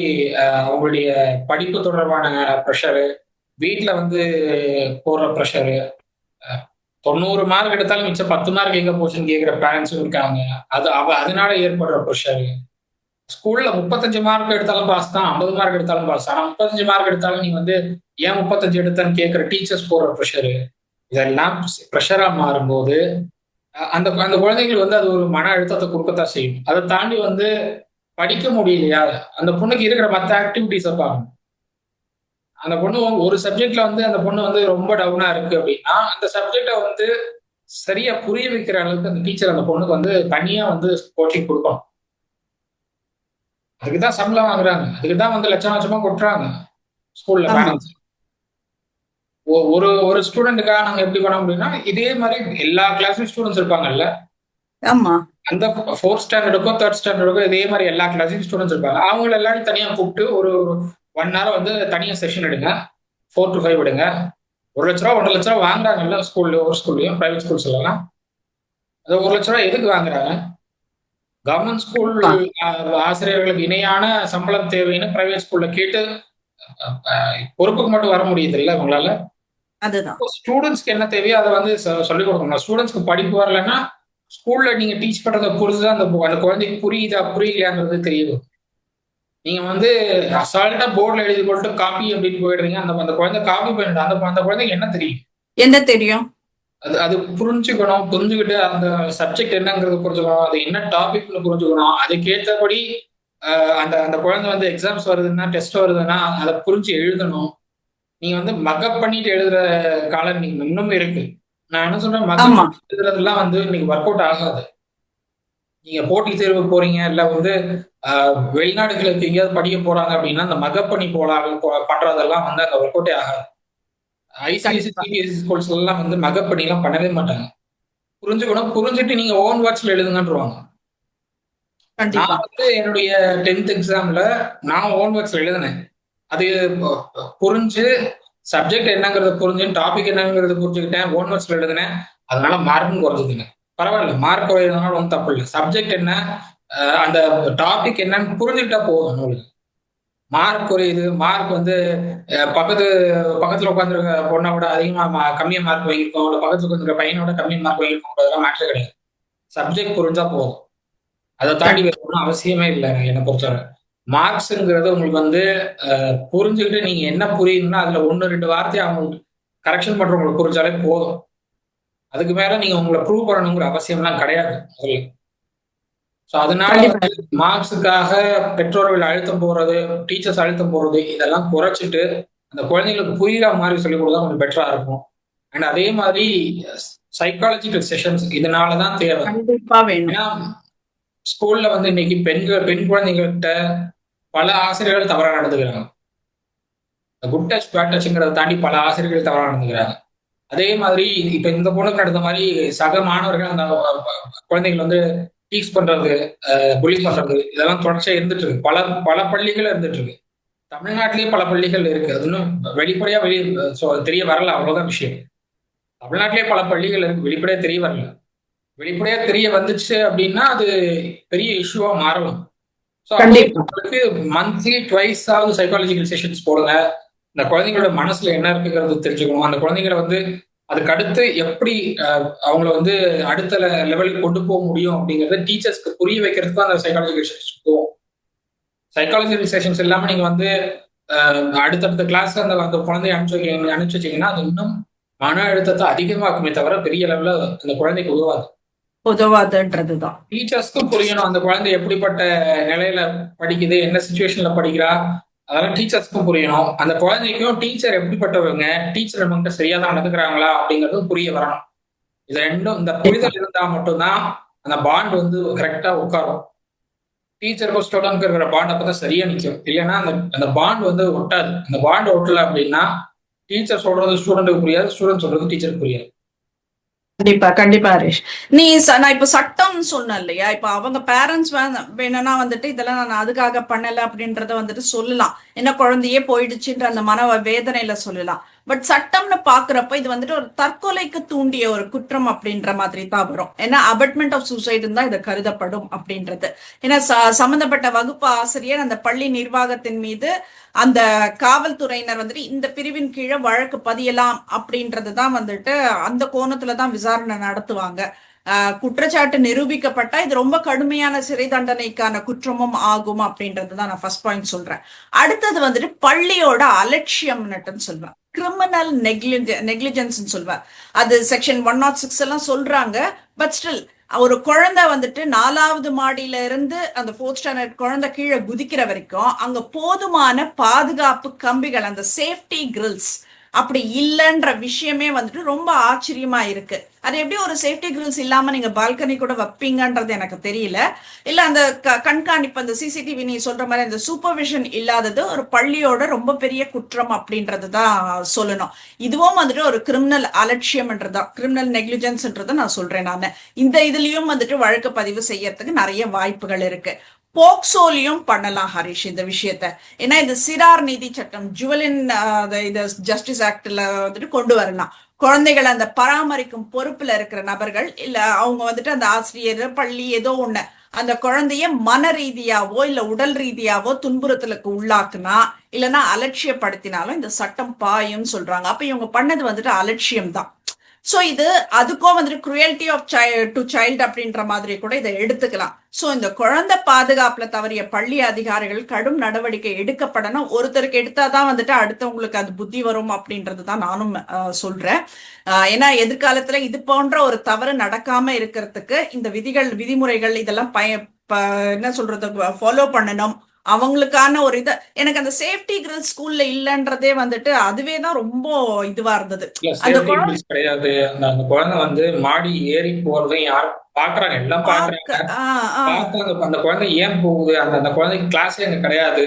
[SPEAKER 1] அவங்களுடைய படிப்பு தொடர்பான ப்ரெஷரு, வீட்டுல வந்து போடுற ப்ரெஷரு, 90 மார்க் எடுத்தாலும் மிச்சம் 10 மார்க் எங்க போச்சுன்னு கேட்கிற பேரண்ட்ஸும் இருக்காங்க. அதனால ஏற்படுற ப்ரெஷரு, ஸ்கூல்ல 35 மார்க் எடுத்தாலும் பாஸ் தான், 50 மார்க் எடுத்தாலும் பாஸ். ஆனா 35 மார்க் எடுத்தாலும் நீ வந்து ஏன் 35 எடுத்தன்னு கேட்கிற டீச்சர்ஸ் போடுற ப்ரெஷரு, இதெல்லாம் ப்ரெஷரா மாறும்போது அந்த அந்த குழந்தைங்களுக்கு வந்து அது ஒரு மன அழுத்தத்தை கொடுக்கத்தான் செய்யும். அதை தாண்டி வந்து படிக்க முடியலையா, அந்த பொண்ணுக்கு இருக்கிற மற்ற ஆக்டிவிட்டிஸை பார்க்கணும். அந்த பொண்ணு ஒரு சப்ஜெக்ட்ல வந்து அந்த பொண்ணு வந்து ரொம்ப டவுனா இருக்கு அப்படின்னா, அந்த சப்ஜெக்ட வந்து சரியா புரிய வைக்கிற அளவுக்கு அந்த டீச்சர் அந்த பொண்ணுக்கு வந்து தனியா வந்து கோச்சிங் கொடுக்கணும். அதுக்கு தான் சம்பளம் வாங்குறாங்க. அதுக்கு தான் வந்து லட்சம் லட்சமா கொட்டுறாங்க ஸ்கூல்ல
[SPEAKER 2] ஆமா
[SPEAKER 1] பேரண்ட்ஸ். ஒரு ஒரு ஸ்டூடெண்ட்டுக்காக நாங்க எப்படி பண்ண முடியும்னா, இதே மாதிரி எல்லா கிளாஸ்லயும் ஸ்டூடெண்ட்ஸ் இருப்பாங்கல்ல.
[SPEAKER 2] ஆமா
[SPEAKER 1] அந்த 4th ஸ்டாண்டர்டுக்கோ, 3rd ஸ்டாண்டர்டுக்கோ இதே மாதிரி எல்லா கிளாஸ்லயும் ஸ்டூடெண்ட்ஸ் இருப்பாங்க. அவங்கள எல்லாரையும் தனியா கூப்பிட்டு ஒரு 1 ஹவர் வந்து தனியா செஷன் எடுங்க. 4 to 5 எடுங்க. ரூ. 1,00,000 1,50,000 வாங்குறாங்கல்ல ஸ்கூல்ல, ஒரு ஸ்கூல்லயும் பிரைவேட் ஸ்கூல்ஸ்லாம். அது ரூ. 1,00,000 எதுக்கு வாங்குறாங்க? கவர்மெண்ட் ஸ்கூல்
[SPEAKER 2] கண்டிப்பா.
[SPEAKER 1] ஆசிரியர்களுக்கு இணையான சம்பளம் தேவைன்னு பிரைவேட் ஸ்கூல்ல கேட்டு பொறுப்புக்கு மட்டும் வர முடியுது இல்ல உங்களால.
[SPEAKER 2] அதுதான்.
[SPEAKER 1] ஸ்டூடெண்ட்ஸ்க்கு என்ன தேவையோ அதை வந்து சொல்லிக் கொடுக்கணும். ஸ்டூடெண்ட்ஸ்க்கு படிப்பு வரலன்னா ஸ்கூல்ல நீங்க டீச் பண்றத பொறுத்துதான் அந்த அந்த குழந்தைக்கு புரியுதா புரியலையாங்கிறது தெரியுது. நீங்க வந்து அசால்ட்டா போர்டில் எழுதி போட்டு காப்பி அப்படின்னு போயிடுறீங்க. அந்த அந்த குழந்தை காப்பி பண்ணிட்டு அந்த அந்த குழந்தைக்கு என்ன தெரியும்?
[SPEAKER 2] என்ன தெரியும்?
[SPEAKER 1] அது அது புரிஞ்சுக்கணும். புரிஞ்சுகிட்டு அந்த சப்ஜெக்ட் என்னங்கிறது புரிஞ்சுக்கணும். அது என்ன டாபிக்னு புரிஞ்சுக்கணும். அதுக்கேற்றபடி அந்த அந்த குழந்தை வந்து எக்ஸாம்ஸ் வருதுன்னா, டெஸ்ட் வருதுன்னா, அதை புரிஞ்சு எழுதணும். நீங்க வந்து மக்கப் பண்ணிட்டு எழுதுற காலம் இன்னைக்கு இன்னும் இருக்கு. நான் என்ன சொல்றேன், மக்கப்
[SPEAKER 2] ஆமா
[SPEAKER 1] பண்ணி எழுதுறதெல்லாம் வந்து இன்னைக்கு ஒர்க் அவுட் ஆகாது. நீங்க போட்டித் தேர்வு போறீங்க, இல்ல வந்து வெளிநாடுகளுக்கு எங்கேயாவது படிக்க போறாங்க அப்படின்னா, அந்த மக்கப் பண்ணி பண்றதெல்லாம் வந்து அங்க ஒர்க் அவுட்டே ஆகாது. ஐசிஐசி,
[SPEAKER 2] கண்டிப்பா
[SPEAKER 1] சிபிஎஸ்சி ஸ்கூல்ஸ்ல எல்லாம் வந்து மக்கப் பண்ணிலாம் பண்ணவே மாட்டாங்க. புரிஞ்சுக்கணும். புரிஞ்சுட்டு நீங்க ஓன் வேர்ட்ஸ்ல எழுதுங்கன்றுவாங்க.
[SPEAKER 2] கண்டிப்பா.
[SPEAKER 1] நான் வந்து என்னுடைய 10th எக்ஸாம்ல நான் ஓன் வேர்ட்ஸ்ல எழுதினேன். அது புரிஞ்சு சப்ஜெக்ட் என்னங்கிறத புரிஞ்சு, டாபிக் என்னங்கிறத புரிஞ்சுக்கிட்டேன். ஓன் வேர்ட்ஸ்ல எழுதினேன். அதனால மார்க்கும் குறைஞ்சதுங்க. பரவாயில்ல. மார்க் குறையறதுனால ஒண்ணும் தப்பு இல்ல. சப்ஜெக்ட் என்ன, அந்த டாபிக் என்னன்னு புரிஞ்சுக்கிட்டா போதும் உங்களுக்கு. மார்க் குறையுது. மார்க் வந்து பக்கத்து பக்கத்துல உட்காந்துருக்க பொண்ணை விட அதிகமா கம்மியா மார்க் வாங்கியிருக்கோம். இல்ல பக்கத்துல உட்காந்துருக்க பையனோட கம்மியா மார்க் வாங்கியிருக்கோம் மேட்டர் கிடையாது. சப்ஜெக்ட் புரிஞ்சா போதும். அதை தாண்டி வேற ஒன்றும் அவசியமே இல்லை என்னை பொறுத்தவரை. மார்க்ஸ்ங்கிறது உங்களுக்கு வந்து புரிஞ்சுக்கிட்டு நீங்க என்ன புரியுதுன்னா அதுல 1-2 வார்த்தையை அவங்களுக்கு கரெக்ஷன் பண்றவங்களுக்கு புரிஞ்சாலே போதும். அதுக்கு மேல நீங்க உங்களை ப்ரூவ் பண்ணணுங்கிற அவசியம்லாம் கிடையாது முதல்ல. ஸோ அதனால
[SPEAKER 2] கண்டிப்பா.
[SPEAKER 1] வந்து மார்க்ஸுக்காக பெற்றோர்கள் அழுத்தம் போடுறது, டீச்சர்ஸ் அழுத்தம் போடுறது இதெல்லாம் குறைச்சிட்டு அந்த குழந்தைங்களுக்கு புரியுற மாதிரி சொல்லிக் கொடுத்தா கொஞ்சம் பெட்டரா இருக்கும். அண்ட் அதே மாதிரி சைக்காலஜிக்கல் செஷன்ஸ் இதனால தான் தேவை.
[SPEAKER 2] கண்டிப்பா வேணும்.
[SPEAKER 1] ஏன்னா ஸ்கூல்ல வந்து இன்னைக்கு பெண் குழந்தைங்கள்கிட்ட பல ஆசிரியர்கள் தவறா நடந்துக்கிறாங்க. குட் டச் பேட் டச்ங்கிறத தாண்டி பல ஆசிரியர்கள் தவறா நடந்துக்கிறாங்க. அதே மாதிரி இப்ப இந்த பொண்ணுக்கு நடந்த மாதிரி சக மாணவர்கள் அந்த குழந்தைகள் வந்து டீஸ் பண்றது, புலி பண்றது இதெல்லாம் தொடர்ச்சியா இருந்துட்டு இருக்கு. பல பல பள்ளிகள் இருந்துட்டு இருக்கு. தமிழ்நாட்டிலேயே பல பள்ளிகள் இருக்கு. அது இன்னும் வெளிப்படையா தெரிய வரல, அவ்வளவுதான் விஷயம். தமிழ்நாட்டிலேயே பல பள்ளிகள் இருக்கு, வெளிப்படையா தெரிய வரல. வெளிப்படையா தெரிய வந்துச்சு அப்படின்னா அது பெரிய இஷ்யூவா மாறலாம். ஸோ அப்போ
[SPEAKER 2] கண்டிப்பா.
[SPEAKER 1] உங்களுக்கு மந்த்லி ட்வைஸ் ஆகுது சைக்காலஜிக்கல் செஷன்ஸ் போடுங்க. இந்த குழந்தைங்களோட மனசுல என்ன இருக்குங்கிறது தெரிஞ்சுக்கணும். அந்த குழந்தைங்களை வந்து அதுக்கு அடுத்து எப்படி அவங்கள வந்து அடுத்த லெவலுக்கு கொண்டு போக முடியும் அப்படிங்கறத டீச்சர்ஸ்க்கு புரிய வைக்கிறதுக்கு அந்த சைக்காலஜிக்கல் செஷன்ஸ் போகும். சைக்காலஜிக்கல் செஷன்ஸ் இல்லாம நீங்க வந்து அடுத்தடுத்த கிளாஸ்ல அந்த அந்த குழந்தைய அனுப்பிச்சு வச்சீங்கன்னா அது இன்னும் மன அழுத்தத்தை அதிகமாக்குமே தவிர பெரிய லெவல்ல அந்த குழந்தைக்கு உதவாது.
[SPEAKER 2] உதவாதுன்றதுதான்.
[SPEAKER 1] டீச்சர்ஸ்க்கும் புரியணும் அந்த குழந்தை எப்படிப்பட்ட நிலையில படிக்குது, என்ன சுச்சுவேஷன்ல படிக்கிறா, அதெல்லாம் டீச்சர்ஸ்க்கும் புரியணும். அந்த குழந்தைக்கும் டீச்சர் எப்படிப்பட்டவங்க, டீச்சர் நம்மகிட்ட சரியா தான் நடந்துக்கிறாங்களா அப்படிங்கறதும் புரிய வரணும். இது ரெண்டும், இந்த புரிதல் இருந்தா மட்டும்தான் அந்த பாண்ட் வந்து கரெக்டா உட்காரும். டீச்சருக்கும் ஸ்டூடெண்ட்க்கு இருக்கிற பாண்ட் அப்பதான் சரியா நிற்கும். இல்லைன்னா அந்த அந்த பாண்ட் வந்து ஒட்டாது. அந்த பாண்ட் ஒட்டல அப்படின்னா டீச்சர் சொல்றது ஸ்டூடெண்ட்டுக்கு புரியாது, ஸ்டூடெண்ட் சொல்றது டீச்சருக்கு புரியாது.
[SPEAKER 2] கண்டிப்பா கண்டிப்பா ஹரிஷ். நான் இப்ப சட்டம்னு சொன்னேன் இல்லையா, இப்ப அவங்க பேரண்ட்ஸ் வேணும்னா வந்துட்டு இதெல்லாம் நான் அதுக்காக பண்ணல அப்படின்றத வந்துட்டு சொல்லலாம். என்ன குழந்தையே போயிடுச்சுன்ற அந்த மன வேதனையில சொல்லலாம். பட் சட்டம்னு பாக்குறப்ப இது வந்துட்டு ஒரு தற்கொலைக்கு தூண்டிய ஒரு குற்றம் அப்படின்ற மாதிரி தான் வரும். ஏன்னா அபட்மெண்ட் ஆஃப் சூசைடு தான் இது கருதப்படும் அப்படின்றது. ஏன்னா சம்பந்தப்பட்ட வகுப்பு ஆசிரியர் அந்த பள்ளி நிர்வாகத்தின் மீது அந்த காவல்துறையினர் வந்துட்டு இந்த பிரிவின் கீழே வழக்கு பதியலாம் அப்படின்றது தான் வந்துட்டு அந்த கோணத்துல தான் விசாரணை நடத்துவாங்க. குற்றச்சாட்டு நிரூபிக்கப்பட்டா இது ரொம்ப கடுமையான சிறை தண்டனைக்கான குற்றமும் ஆகும் அப்படின்றது தான் நான் ஃபர்ஸ்ட் பாயிண்ட் சொல்றேன். அடுத்தது வந்துட்டு பள்ளியோட அலட்சியம்னுட்டுன்னு சொல்வேன். கிரிமினல் நெக்லிஜென்ஸ் சொல்வேன். அது செக்ஷன் 106 எல்லாம் சொல்றாங்க. பட் ஸ்டில் ஒரு குழந்தை வந்துட்டு 4வது மாடியில இருந்து அந்த 4th ஸ்டாண்டர்ட் குழந்தை கீழே குதிக்கிற வரைக்கும் அங்க போதுமான பாதுகாப்பு கம்பிகள், அந்த சேஃப்டி கிரில்ஸ் அப்படி இல்லைன்ற விஷயமே வந்துட்டு ரொம்ப ஆச்சரியமா இருக்கு. அது எப்படி ஒரு சேஃப்டி கிரில்ஸ் இல்லாம நீங்க பால்கனி கூட வைப்பீங்கன்றது எனக்கு தெரியல. இல்ல அந்த கண்காணிப்பு, அந்த சிசிடிவி நீ சொல்ற மாதிரி அந்த சூப்பர்விஷன் இல்லாதது ஒரு பள்ளியோட ரொம்ப பெரிய குற்றம் அப்படின்றது தான் சொல்லணும். இதுவும் வந்துட்டு ஒரு கிரிமினல் அலட்சியம்ன்றதா, கிரிமினல் நெக்லிஜென்ஸ்ன்றதை நான் சொல்றேன். நான் இந்த இதுலயும் வந்துட்டு வழக்கு பதிவு செய்யறதுக்கு நிறைய வாய்ப்புகள் இருக்கு. போக்சோலியும் பண்ணலாம் ஹரிஷ் இந்த விஷயத்த. ஏன்னா இது சிறார் நீதி சட்டம், ஜுவலின் இது ஜஸ்டிஸ் ஆக்ட்ல வந்துட்டு கொண்டு வரலாம். குழந்தைகளை அந்த பராமரிக்கும் பொறுப்புல இருக்கிற நபர்கள், இல்ல அவங்க வந்துட்டு அந்த ஆசிரியர், பள்ளி ஏதோ ஒண்ணு அந்த குழந்தைய மன ரீதியாவோ இல்ல உடல் ரீதியாவோ துன்புறுத்தலுக்கு உள்ளாக்குனா இல்லைன்னா அலட்சியப்படுத்தினாலும் இந்த சட்டம் பாயும் சொல்றாங்க. அப்ப இவங்க பண்ணது வந்துட்டு அலட்சியம் தான். சோ இது அதுக்கும் வந்துட்டு குரூயல்டி ஆஃப் டு சைல்டு அப்படின்ற மாதிரி கூட இதை எடுத்துக்கலாம். சோ இந்த குழந்தை பாதுகாப்புல தவறிய பள்ளி அதிகாரிகள் கடும் நடவடிக்கை எடுக்கப்படணும். ஒருத்தருக்கு எடுத்தாதான் வந்துட்டு அடுத்தவங்களுக்கு அது புத்தி வரும் அப்படின்றது தான் நானும் சொல்றேன். ஏன்னா எதிர்காலத்துல இது போன்ற ஒரு தவறு நடக்காம இருக்கிறதுக்கு இந்த விதிமுறைகள் இதெல்லாம் என்ன சொல்றது ஃபாலோ பண்ணணும். அவங்களுக்கான ஒரு இது எனக்கு அந்த சேஃப்டி கிரில் ஸ்கூல்ல இல்லன்றதே வந்துட்டு அதுவே தான் ரொம்ப இதுவா இருந்தது.
[SPEAKER 1] அந்த குழந்தை கிடையாது. அந்த குழந்தை வந்து மாடி ஏறி போறதையும் யாரும் பாக்குறாங்க, எல்லாம் பாக்குறாங்க. அந்த குழந்தை ஏன் போகுது, அந்த குழந்தைக்கு கிளாஸே அங்க கிடையாது,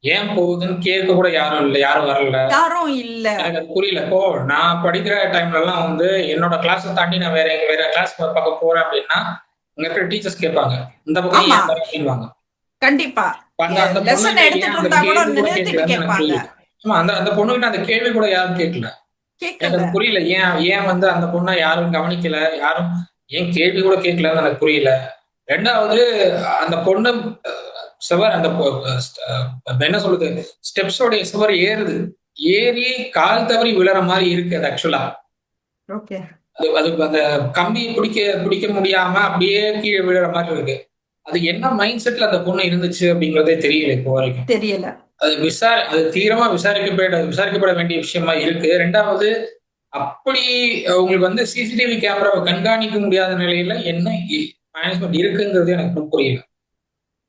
[SPEAKER 1] ஏன் போகுதுன்னு கேட்க கூட யாரும் இல்லை, யாரும் வரல,
[SPEAKER 2] யாரும் இல்ல. எனக்கு
[SPEAKER 1] அது புரியல. இப்போ நான் படிக்கிற டைம்ல எல்லாம் வந்து என்னோட கிளாஸை தாண்டி நான் வேற கிளாஸ் பக்கம் போறேன் அப்படின்னா இங்க இருக்கிற டீச்சர்ஸ் கேட்பாங்க, இந்த பக்கம் ஏன் அப்படின்வாங்க.
[SPEAKER 2] கண்டிப்பா
[SPEAKER 1] அந்த பொண்ணுகிட்ட அந்த கேள்வி கூட யாரும் கேட்கல. எனக்கு புரியல ஏன் வந்து அந்த பொண்ணை யாரும் கவனிக்கல, யாரும் ஏன் கேள்வி கூட கேட்கலன்னு எனக்கு புரியல. ரெண்டாவது அந்த பொண்ணு சுவர், அந்த என்ன சொல்றது, ஸ்டெப்ஸோடைய சுவர் ஏறி கால் தவறி விழற மாதிரி இருக்கு. அது ஆக்சுவலா அது அந்த கம்பி பிடிக்க முடியாம அப்படியே கீழே விழுற மாதிரி இருக்கு. அது என்ன மைண்ட் செட்ல அந்த பொண்ணு இருந்துச்சு அப்படிங்கறதே தெரியல இப்போ வரைக்கும்.
[SPEAKER 2] தெரியல.
[SPEAKER 1] அது தீவிரமா விசாரிக்கப்பட வேண்டிய விஷயமா இருக்கு. ரெண்டாவது, அப்படி உங்களுக்கு வந்து சிசிடிவி கேமராவை கண்காணிக்க முடியாத நிலையில என்ன மேனேஜ்மெண்ட் இருக்குங்கிறது எனக்கு புரியல.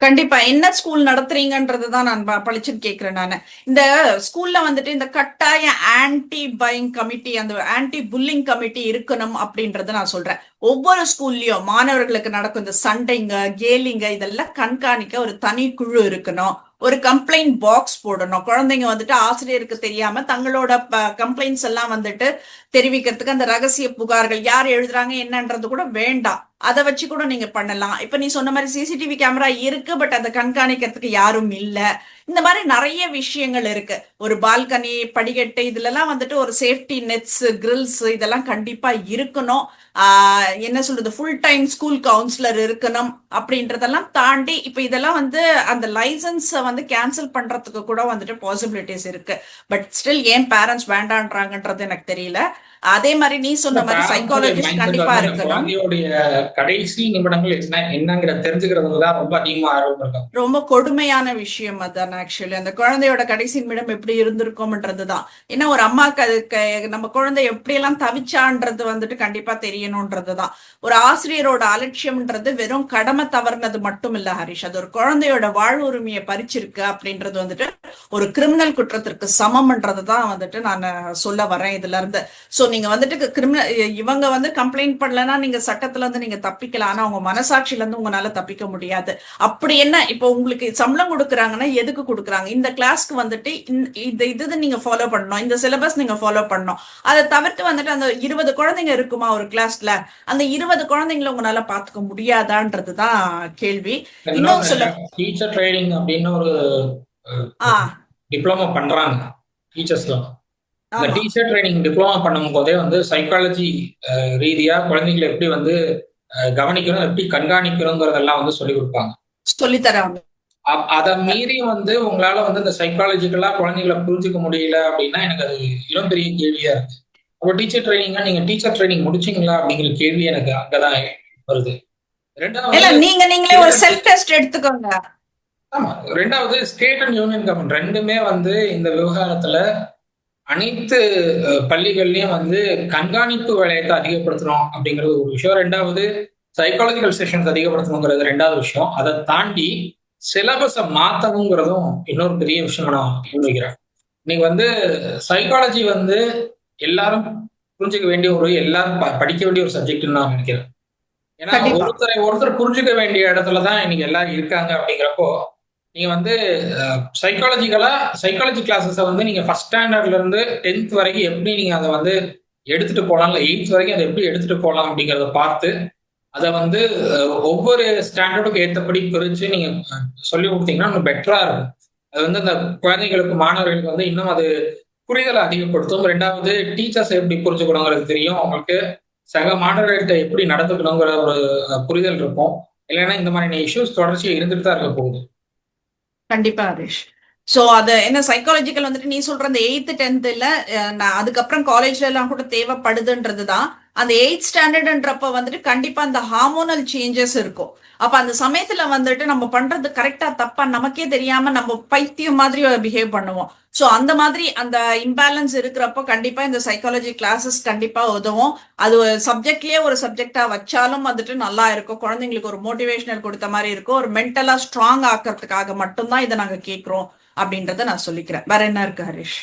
[SPEAKER 2] கண்டிப்பா என்ன ஸ்கூல் நடத்துறீங்கன்றதுதான் நான் பழிச்சுன்னு கேக்குறேன். நான் இந்த ஸ்கூல்ல வந்துட்டு இந்த கட்டாய ஆன்டி பையிங் கமிட்டி, அந்த ஆன்டி புல்லிங் கமிட்டி இருக்கணும் அப்படின்றத நான் சொல்றேன். ஒவ்வொரு ஸ்கூல்லயும் மாணவர்களுக்கு நடக்கும் இந்த சண்டைங்க, கேலிங்க இதெல்லாம் கண்காணிக்க ஒரு தனி குழு இருக்கணும். ஒரு கம்ப்ளைண்ட் பாக்ஸ் போடணும். குழந்தைங்க வந்துட்டு ஆசிரியருக்கு தெரியாம தங்களோட கம்ப்ளைண்ட்ஸ் எல்லாம் வந்துட்டு தெரிவிக்கிறதுக்கு அந்த ரகசிய புகார்கள் யார் எழுதுறாங்க என்னன்றது கூட வேண்டாம், அதை வச்சு கூட நீங்க பண்ணலாம். இப்ப நீ சொன்ன மாதிரி சிசிடிவி கேமரா இருக்கு, பட் அதை கண்காணிக்கிறதுக்கு யாரும் இல்ல. இந்த மாதிரி நிறைய விஷயங்கள் இருக்கு. ஒரு பால்கனி, படிக்கட்டு இதுல எல்லாம் வந்துட்டு ஒரு சேஃப்டி நெட்ஸ், கிரில்ஸ் இதெல்லாம் கண்டிப்பா இருக்கணும். என்ன சொல்றது, ஃபுல் டைம் ஸ்கூல் கவுன்சிலர் இருக்கணும். அப்படின்றதெல்லாம் தாண்டி இப்ப இதெல்லாம் வந்து அந்த லைசன்ஸை வந்து கேன்சல் பண்றதுக்கு கூட வந்துட்டு பாசிபிலிட்டிஸ் இருக்கு. பட் ஸ்டில் ஏன் பேரண்ட்ஸ் வேண்டான்றாங்கன்றது எனக்கு தெரியல. அதே மாதிரி நீ சொன்ன மாதிரி சைக்காலஜிஸ்ட் கண்டிப்பா இருக்கணும்.
[SPEAKER 1] கடைசி நிமிடங்கள் என்னங்கிற தெரிஞ்சுக்கிறதுதான் ரொம்ப அதிகமா ஆர்வம் இருக்கும்.
[SPEAKER 2] ரொம்ப கொடுமையான விஷயம் அதான் ஆக்சுவலி. அந்த குழந்தையோட கடைசி நிமிடம் எப்படி இருந்திருக்கும்ன்றதுதான். ஏன்னா ஒரு அம்மாக்கு அதுக்கு நம்ம குழந்தை எப்படி எல்லாம் தவிச்சான்றது வந்துட்டு கண்டிப்பா தெரியணும்ன்றதுதான். ஒரு ஆசிரியரோட அலட்சியம்ன்றது வெறும் கடமை தவறுனது மட்டும் இல்ல ஹரிஷ், அது ஒரு குழந்தையோட வாழ்வு உரிமையை பறிச்சிருக்கு அப்படின்றது வந்துட்டு ஒரு கிரிமினல் குற்றத்திற்கு சமம்ன்றதுதான் வந்துட்டு நான் சொல்ல வரேன் இதுல இருந்து. சோ நீங்க வந்துட்டு கிரிமினல் இவங்க வந்து கம்ப்ளைண்ட் பண்ணலன்னா நீங்க சட்டத்துல இருந்து நீங்க தப்பிக்கலாம், ஆனா உங்க மனசாட்சியில இருந்து உங்களால தப்பிக்க முடியாது. அப்படி என்ன, இப்போ உங்களுக்கு சம்பளம் கொடுக்குறாங்கன்னா எதுக்கு கொடுக்குறாங்க? இந்த கிளாஸ்க்கு வந்துட்டு இது நீங்க ஃபாலோ பண்ணணும், இந்த சிலபஸ் நீங்க ஃபாலோ பண்ணணும். அதை தவிர்த்து வந்துட்டு அந்த 20 குழந்தைங்க இருக்குமா ஒரு கிளாஸ்ல, அந்த 20 குழந்தைங்களை உங்களால பாத்துக்க முடியாதான்றதுதான் கேள்வி. இன்னும் சொல்ல
[SPEAKER 1] டீச்சர் ட்ரைனிங் அப்படின்னு ஒரு டிப்ளமோ பண்றாங்க டீச்சர்ஸ்லாம். அந்த டீச்சர் ட்ரைனிங் டிப்ளமா பண்ணும் போதே வந்து சைக்காலஜி ரீதியா குழந்தைங்களை எப்படி வந்து கவனிக்கணும், எப்படி கண்காணிக்கணுங்கிறதெல்லாம் வந்து சொல்லி கொடுப்பாங்க, சொல்லி தராங்க. அதை மீறி வந்து உங்களால வந்து இந்த சைக்காலஜிக்கலா குழந்தைகளை புரிஞ்சுக்க முடியல அப்படின்னா எனக்கு அது இன்னும் பெரிய கேள்வியா இருக்கு. அப்போ டீச்சர் ட்ரைனிங்கா, நீங்க டீச்சர் ட்ரைனிங் முடிச்சீங்களா அப்படிங்கிற கேள்வி எனக்கு அங்கதான் வருது. ரெண்டாவது
[SPEAKER 2] இல்ல நீங்களே ஒரு செல்ஃப் டெஸ்ட் எடுத்துக்கோங்க.
[SPEAKER 1] ஆமா. 2வது ஸ்டேட் அண்ட் யூனியன் கவர்மெண்ட் 2மே வந்து இந்த விவகாரத்துல அனைத்து பள்ளிகள்லயும் வந்து கண்காணிப்பு வேலையத்தை அதிகப்படுத்தணும் அப்படிங்கிறது ஒரு விஷயம். 2வது சைக்காலஜிக்கல் செஷன்ஸ் அதிகப்படுத்தணுங்கிறது 2வது விஷயம். அதை தாண்டி சிலபஸை மாத்தணுங்கிறதும் இன்னொரு பெரிய விஷயம் நான் முன்வைக்கிறேன். இன்னைக்கு வந்து சைக்காலஜி வந்து எல்லாரும் புரிஞ்சுக்க வேண்டிய எல்லாரும் படிக்க வேண்டிய ஒரு சப்ஜெக்ட்னு நான் நினைக்கிறேன். ஏன்னா
[SPEAKER 2] கண்டிப்பா.
[SPEAKER 1] ஒருத்தர் புரிஞ்சுக்க வேண்டிய இடத்துலதான் இன்னைக்கு எல்லாரும் இருக்காங்க. அப்படிங்கிறப்போ நீங்க வந்து சைக்காலஜி கிளாஸஸை வந்து நீங்க ஃபர்ஸ்ட் ஸ்டாண்டர்ட்ல இருந்து 10th வரைக்கும் எப்படி நீங்க அதை வந்து எடுத்துட்டு போலாம், இல்ல 8th வரைக்கும் அதை எப்படி எடுத்துட்டு போலாம் அப்படிங்கறத பார்த்து அதை வந்து ஒவ்வொரு ஸ்டாண்டர்டுக்கு ஏற்றபடி பிரிச்சு நீங்க சொல்லி கொடுத்தீங்கன்னா இன்னும் பெட்டரா இருக்கும். அது வந்து அந்த குழந்தைகளுக்கு, மாணவர்களுக்கு வந்து இன்னும் அது புரிதலை அதிகப்படுத்தும். 2வது டீச்சர்ஸ் எப்படி புரிஞ்சுக்கணுங்கிறது தெரியும் அவங்களுக்கு. சக மாணவர்கள்ட்ட எப்படி நடந்துக்கணுங்கிற ஒரு புரிதல் இருக்கும். இல்லைன்னா இந்த மாதிரியான இஷ்யூஸ் தொடர்ச்சியா இருந்துட்டு தான் இருக்க போகுது.
[SPEAKER 2] கண்டிப்பா ஹரிஷ். சோ அது என்ன சைக்காலஜிக்கல் வந்துட்டு நீ சொல்ற அந்த 8th 10th இல்ல, அதுக்கப்புறம் காலேஜ்ல எல்லாம் கூட தேவைப்படுதுன்றதுதான். அந்த 8th ஸ்டாண்டர்ட்ன்றப்ப வந்துட்டு கண்டிப்பா அந்த ஹார்மோனல் சேஞ்சஸ் இருக்கும். அப்ப அந்த சமயத்துல வந்துட்டு நம்ம பண்றது கரெக்டா தப்பா நமக்கே தெரியாம நம்ம பைத்தியம் மாதிரி பிஹேவ் பண்ணுவோம். சோ அந்த மாதிரி அந்த இம்பேலன்ஸ் இருக்கிறப்போ கண்டிப்பா இந்த சைக்காலஜி கிளாஸஸ் கண்டிப்பா உதவும். அது சப்ஜெக்ட்லயே ஒரு சப்ஜெக்டா வச்சாலும் வந்துட்டு நல்லா இருக்கும். குழந்தைங்களுக்கு ஒரு மோட்டிவேஷனல் கொடுத்த மாதிரி இருக்கும். ஒரு மென்டலா ஸ்ட்ராங் ஆக்கிறதுக்காக மட்டும்தான் இதை நாங்க கேட்கிறோம் அப்படின்றத நான் சொல்லிக்கிறேன். வேற என்ன இருக்கு ஹரிஷ்?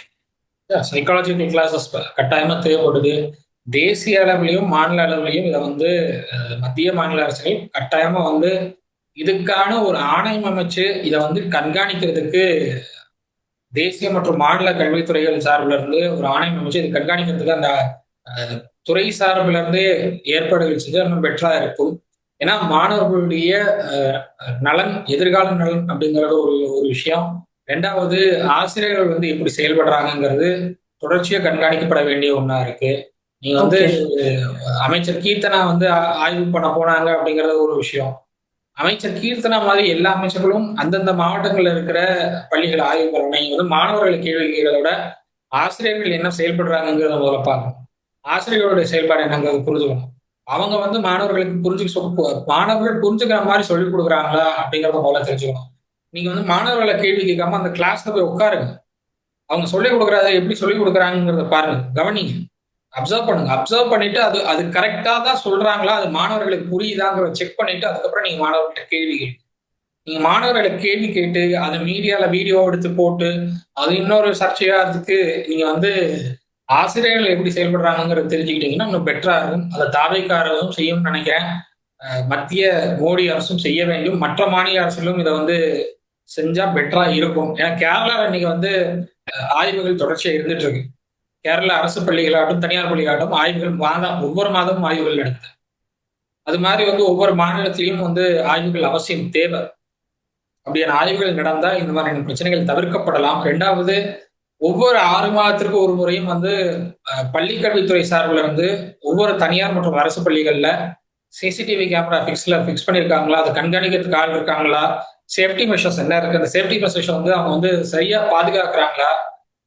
[SPEAKER 1] சைக்காலஜிக்கல் கிளாஸஸ் கட்டாயமா தேவைப்படுது. தேசிய அளவிலையும் மாநில அளவிலையும் இதை வந்து மத்திய மாநில அரசுகள் கட்டாயமா வந்து இதுக்கான ஒரு ஆணையம் அமைச்சு இதை வந்து கண்காணிக்கிறதுக்கு தேசிய மற்றும் மாநில கல்வித்துறைகள் சார்பில் இருந்து ஒரு ஆணையம் அமைச்சு இது கண்காணிக்கிறதுக்கு அந்த துறை சார்பில் இருந்து ஏற்பாடுகள் செஞ்சு இன்னும் பெட்டரா இருக்கும். ஏன்னா மாணவர்களுடைய நலன், எதிர்கால நலன் அப்படிங்கிறது ஒரு ஒரு விஷயம். 2வது ஆசிரியர்கள் வந்து எப்படி செயல்படுறாங்கிறது தொடர்ச்சியா கண்காணிக்கப்பட வேண்டிய ஒண்ணா இருக்கு. நீங்க வந்து அமைச்சர் கீர்த்தனா வந்து ஆய்வு பண்ண போனாங்க அப்படிங்கறது ஒரு விஷயம். அமைச்சர் கீர்த்தனா மாதிரி எல்லா அமைச்சர்களும் அந்தந்த மாவட்டங்கள்ல இருக்கிற பள்ளிகளை ஆய்வு பண்ணணும். நீங்க வந்து மாணவர்களை கேள்வி கேட்கிறத விட ஆசிரியர்கள் என்ன செயல்படுறாங்கிறத முதல்ல பார்க்கணும். ஆசிரியர்களுடைய செயல்பாடு என்னங்கிறது புரிஞ்சுக்கணும். அவங்க வந்து மாணவர்கள் புரிஞ்சுக்கிற மாதிரி சொல்லிக் கொடுக்குறாங்களா அப்படிங்கறத முதல்ல தெரிஞ்சுக்கணும். நீங்க வந்து மாணவர்களை கேள்வி கேட்காம அந்த கிளாஸ்ல போய் உட்காருங்க. அவங்க சொல்லிக் கொடுக்குறத எப்படி சொல்லிக் கொடுக்குறாங்கிறத பாருங்க, கவனிங்க, அப்சர்வ் பண்ணுங்க. அப்சர்வ் பண்ணிட்டு அது அது கரெக்டா தான் சொல்றாங்களா, அது மாணவர்களுக்கு புரியுதாங்கிறத செக் பண்ணிட்டு அதுக்கப்புறம் நீங்க மாணவர்கள்ட்ட கேள்வி கேளுங்க. நீங்க மாணவர்களை கேள்வி கேட்டு அதை மீடியால வீடியோ எடுத்து போட்டு அது இன்னொரு சர்ச்சையாகிறதுக்கு நீங்க வந்து ஆசிரியர்கள் எப்படி செயல்படுறாங்கிறத தெரிஞ்சுக்கிட்டீங்கன்னா இன்னும் பெட்டரா இருக்கும். அதை தாவேகா அரசும் செய்யும்னு நினைக்கிறேன். மத்திய மோடி அரசும் செய்ய வேண்டும். மற்ற மாநில அரசுகளும் இதை வந்து செஞ்சா பெட்டரா இருக்கும். ஏன்னா கேரளாவில் இன்னைக்கு வந்து ஆய்வுகள் தொடர்ச்சியா இருந்துட்டு இருக்கு. கேரள அரசு பள்ளிகளாகட்டும், தனியார் பள்ளிகளாகட்டும் ஆய்வுகள் ஒவ்வொரு மாதமும் ஆய்வுகள் நடக்குது. அது மாதிரி வந்து ஒவ்வொரு மாநிலத்திலையும் வந்து ஆய்வுகள் அவசியம் தேவை. அப்படியான ஆய்வுகள் நடந்தா இந்த மாதிரியான பிரச்சனைகள் தவிர்க்கப்படலாம். 2வது ஒவ்வொரு 6 மாதத்திற்கு ஒரு முறையும் வந்து பள்ளிக்கல்வித்துறை சார்பில் இருந்து ஒவ்வொரு தனியார் மற்றும் அரசு பள்ளிகள்ல சிசிடிவி கேமரா ஃபிக்ஸ் பண்ணியிருக்காங்களா, அதை கண்காணிக்கிறதுக்கு ஆள் இருக்காங்களா, சேஃப்டி மெஷர்ஸ் என்ன இருக்கு, அந்த சேஃப்டி மெஷர்ஸ் வந்து அவங்க வந்து சரியா பாதுகாக்கிறாங்களா,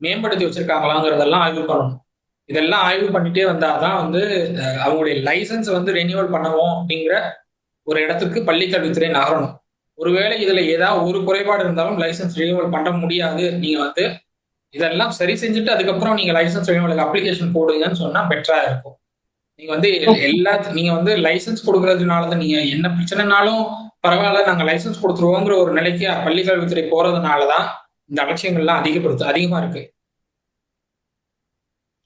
[SPEAKER 1] மேம்படுத்தி வச்சிருக்காங்களாங்கிறதெல்லாம் ஆய்வு பண்ணணும். இதெல்லாம் ஆய்வு பண்ணிட்டே வந்தாதான் வந்து அவங்களுடைய லைசன்ஸ் வந்து ரெனியூவல் பண்ணுவோம் அப்படிங்கிற ஒரு இடத்துக்கு பள்ளிக்கல்வித்துறை நகரணும். ஒருவேளை இதுல ஏதாவது ஒரு குறைபாடு இருந்தாலும் லைசன்ஸ் ரெனியூவல் பண்ண முடியாது. நீங்க வந்து இதெல்லாம் சரி செஞ்சுட்டு அதுக்கப்புறம் நீங்க லைசன்ஸ் ரெனியூவலுக்கு அப்ளிகேஷன் போடுங்கன்னு சொன்னா பெட்டரா இருக்கும். நீங்க வந்து நீங்க வந்து லைசன்ஸ் கொடுக்கறதுனாலதான் நீங்க என்ன பிரச்சனைனாலும் பரவாயில்ல, நாங்க லைசன்ஸ் கொடுத்துருவோங்கிற ஒரு நிலைக்கு பள்ளிக்கல்வித்துறை போறதுனாலதான் இந்த அலட்சியங்கள்லாம் அதிகமா இருக்கு.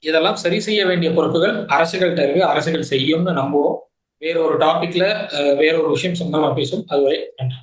[SPEAKER 1] இதெல்லாம் சரி செய்ய வேண்டிய பொறுப்புகள் அரசுகள்கிட்ட இருக்கு. அரசுகள் செய்யும்னு நம்புவோம். வேற ஒரு டாபிக்ல வேற ஒரு விஷயம் சொந்தமா பேசும். அதுவரை நன்றி.